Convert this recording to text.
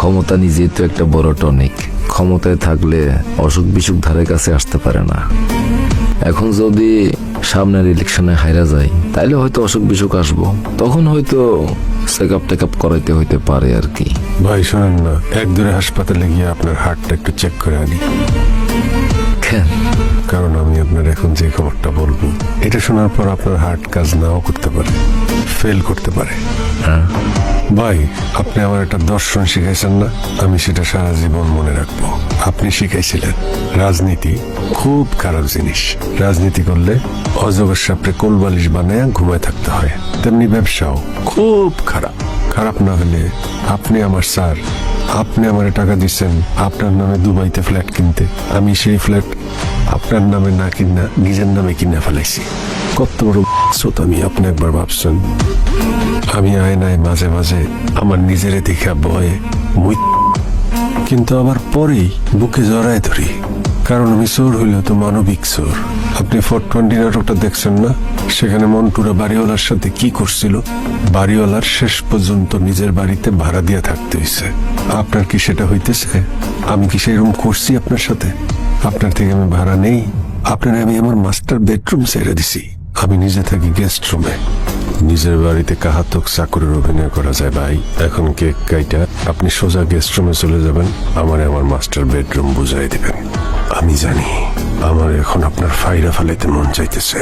ক্ষমতা নিজেই তো একটা বড় টনিক। ক্ষমতায় থাকলে অসুখ বিসুখ ধারে কাছে আসতে পারে না। এখন যদি সামনের ইলেকশনে হাইরা যায় তাইলে হয়তো অসুখ বিসুখ আসবো, তখন হয়তো চেক আপ টেক আপ করাইতে হইতে পারে আর কি। ভাই শোনেন না, এক দূরে হাসপাতালে গিয়ে আপনার হার্টটা একটু চেক করে আনি। কেন? কারণ আমি আপনার এখন যে খবরটা বলবো, এটা শোনার পর আপনার হার্ট কাজ নাও করতে পারে, ফেল করতে পারে। হ্যাঁ, ভাই আপনি আমার একটা দর্শন শিখাইছেন না, আমি সেটা সারা জীবন মনে রাখবো। আপনি শিখাইছিলেন রাজনীতি খুব খারাপ জিনিস, রাজনীতি করলে অজগর সাপড়ে কোলবালিশ বানায় ঘুমায় থাকতে হয়, তেমনি ব্যবসাও খুব খারাপ। খারাপ না হলে আপনি আমার স্যার, আপনি আমার টাকা দিচ্ছেন আপনার নামে দুবাইতে ফ্ল্যাট কিনতে, আমি সেই ফ্ল্যাট আপনার নামে না কিনা নিজের নামে কিনে ফেলাইছি। কত বড় স্রোত আমি, আপনি একবার ভাবছেন? আমি আয়নায় মাঝে মাঝে আমার নিজেরে দেখা ভয়ে মুই, কিন্তু আবার পরেই বুকে জড়ায় ধরি, কারণ আমি চোর হইলেও তো মানবিক চোর। আপনি 420 নাটকটা দেখছেন না? সেখানে মন্টুরা বাড়িওয়ালার সাথে কি করছিল? বাড়িওয়ালার শেষ পর্যন্ত নিজের বাড়িতে ভাড়া দিয়ে থাকতে হয়েছে। আপনার কি সেটা হইতেছে? আমি কি সেই রুম করছি আপনার সাথে? আপনার থেকে আমি ভাড়া নেই, আপনার আমি আমার মাস্টার বেডরুম ছেড়ে দিছি। আমি নিজে থাকি গেস্ট রুমে। নিজের বাড়িতে কাহাতক চাকরের অভিনয় করা যায় ভাই। এখন কেক কাইটা আপনি সোজা গেস্ট রুমে চলে যাবেন, আমারে আমার মাস্টার বেডরুম বুঝাই দিবেন। আমি জানি আমার এখন আপনার ফাইরা ফালাইতে মন চাইতেছে।